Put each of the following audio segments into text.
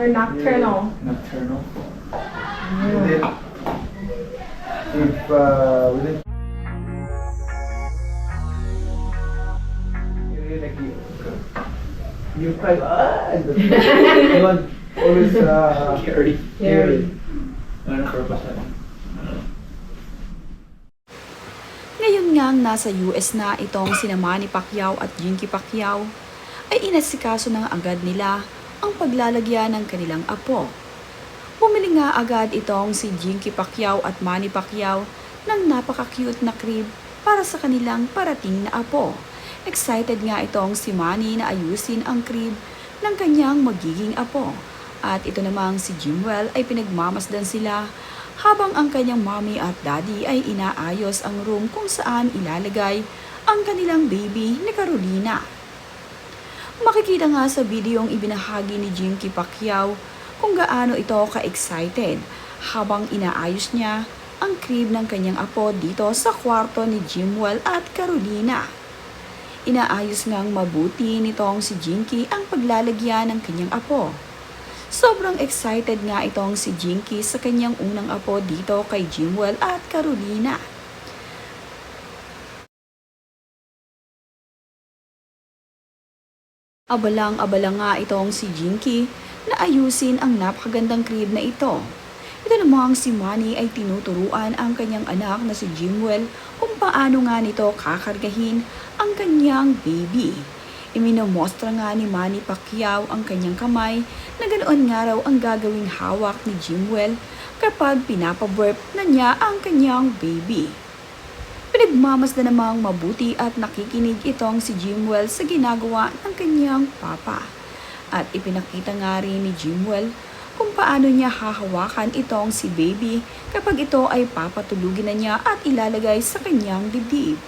We're nocturnal. Nocturnal. Yeah. If we didn't really like you cry and you want always carry. Ano purpose natin? Ngayon ngang nasa US na itong sina Manny Pacquiao at Jinky Pacquiao, ay inasikaso na agad nila ang paglalagyan ng kanilang apo. Bumili nga agad itong si Jinky Pacquiao at Manny Pacquiao ng napaka-cute na crib para sa kanilang parating na apo. Excited nga itong si Manny na ayusin ang crib ng kanyang magiging apo. At ito namang si Jimwell ay pinagmamasdan sila habang ang kanyang mommy at daddy ay inaayos ang room kung saan ilalagay ang kanilang baby ni Carolina. Makikita nga sa videong ibinahagi ni Jinky Pacquiao kung gaano ito ka-excited habang inaayos niya ang crib ng kanyang apo dito sa kwarto ni Jimwell at Carolina. Inaayos ngang mabuti nitong si Jinky ang paglalagyan ng kanyang apo. Sobrang excited nga itong si Jinky sa kanyang unang apo dito kay Jimwell at Carolina. Abalang-abala nga itong si Jinky na ayusin ang napakagandang crib na ito. Ito namang si Manny ay tinuturuan ang kanyang anak na si Jimwell kung paano nga nito kakargahin ang kanyang baby. Iminomostra nga ni Manny Pacquiao ang kanyang kamay na ganoon nga raw ang gagawing hawak ni Jimwell kapag pinapaburp na niya ang kanyang baby. Pinagmamasdan namang mabuti at nakikinig itong si Jimwell sa ginagawa ng kanyang papa. At ipinakita nga rin ni Jimwell kung paano niya hahawakan itong si baby kapag ito ay papatulugin na niya at ilalagay sa kanyang dibdib.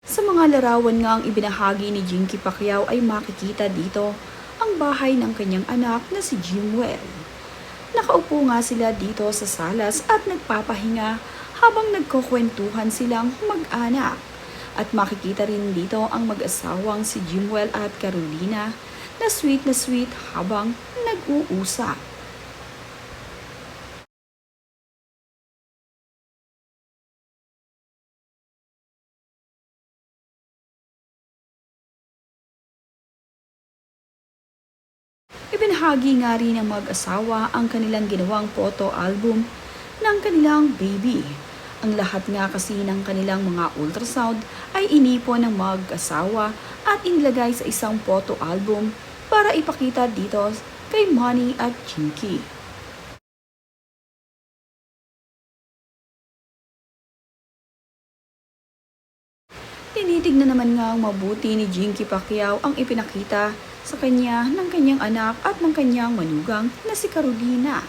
Sa mga larawan nga ang ibinahagi ni Jinky Pacquiao ay makikita dito ang bahay ng kanyang anak na si Jimwell. Nakaupo nga sila dito sa salas at nagpapahinga habang nagkukwentuhan silang mag-anak. At makikita rin dito ang mag-asawang si Jimwell at Carolina na sweet habang nag-uusap. Ibinahagi nga rin ng mag-asawa ang kanilang ginawang photo album ng kanilang baby. Ang lahat nga kasi ng kanilang mga ultrasound ay inipon ng mag-asawa at inilagay sa isang photo album para ipakita dito kay Manny at Jinky. Tinitignan naman nga mabuti ni Jinky Pacquiao ang ipinakita sa kanya ng kanyang anak at ng kanyang manugang na si Carolina.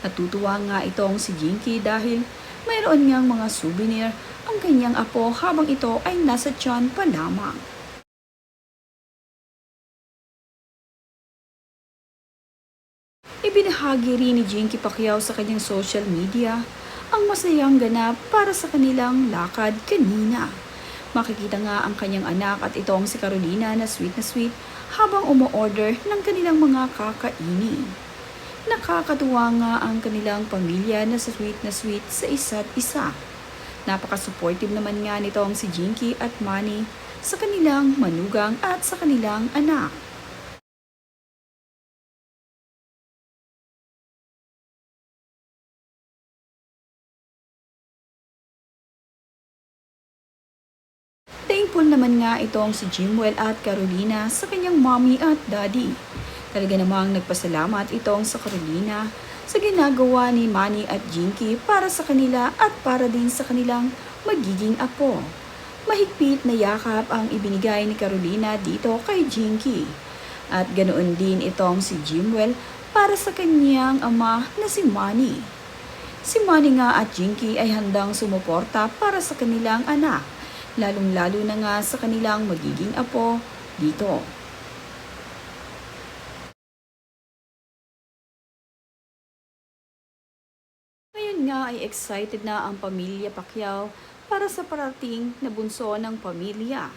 Natutuwa nga itong si Jinky dahil mayroon ngang mga souvenir ang kanyang apo habang ito ay nasa tiyan pa lamang. Ibinahagi rin ni Jinky Pacquiao sa kanyang social media ang masayang ganap para sa kanilang lakad kanina. Makikita nga ang kanyang anak at itong si Carolina na sweet habang umu-order ng kanilang mga kakainin. Nakakatuwa nga ang kanilang pamilya na sweet sa isa't isa. Napaka-supportive naman nga nitong si Jinky at Manny sa kanilang manugang at sa kanilang anak. Thankful naman nga itong si Jimwell at Carolina sa kanyang mommy at daddy. Talaga namang nagpasalamat itong sa Carolina sa ginagawa ni Manny at Jinky para sa kanila at para din sa kanilang magiging apo. Mahigpit na yakap ang ibinigay ni Carolina dito kay Jinky. At ganoon din itong si Jimwell para sa kanyang ama na si Manny. Si Manny nga at Jinky ay handang sumuporta para sa kanilang anak, lalong-lalo na nga sa kanilang magiging apo dito. Ngayon nga ay excited na ang pamilya Pacquiao para sa parating na bunso ng pamilya.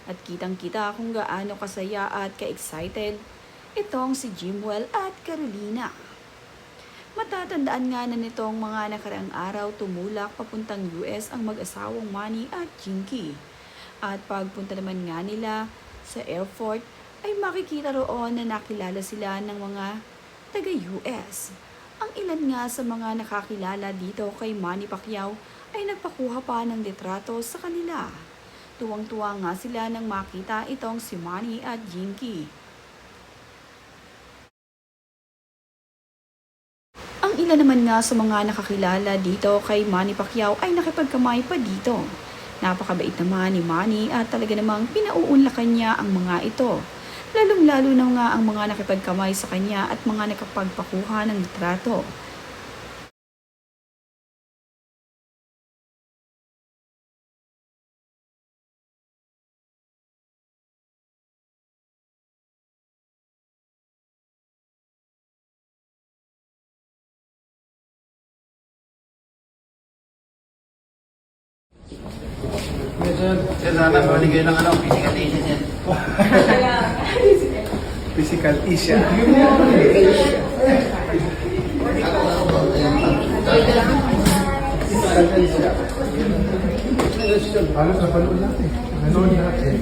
At kitang-kita kung gaano kasaya at ka-excited itong si Jimwell at Carolina. Matatandaan nga na nitong mga nakaraang araw tumulak papuntang US ang mag-asawang Manny at Jinky. At pagpunta naman nga nila sa airport ay makikita roon na nakilala sila ng mga taga-US. Ang ilan nga sa mga nakakilala dito kay Manny Pacquiao ay nagpakuha pa ng litrato sa kanila. Tuwang-tuwa nga sila nang makita itong si Manny at Jinky. Ang ilan naman nga sa mga nakakilala dito kay Manny Pacquiao ay nakipagkamay pa dito. Napakabait naman ni Manny at talaga namang pinauunlakan niya ang mga ito. Lalong-lalo na nga ang mga nakipagkamay sa kanya at mga nakapagpakuha ng litrato. Sir, sana mabalik kayo ng physical agent yan. Physical Asia. Physical Asia. Halos napanood natin. Nanood natin.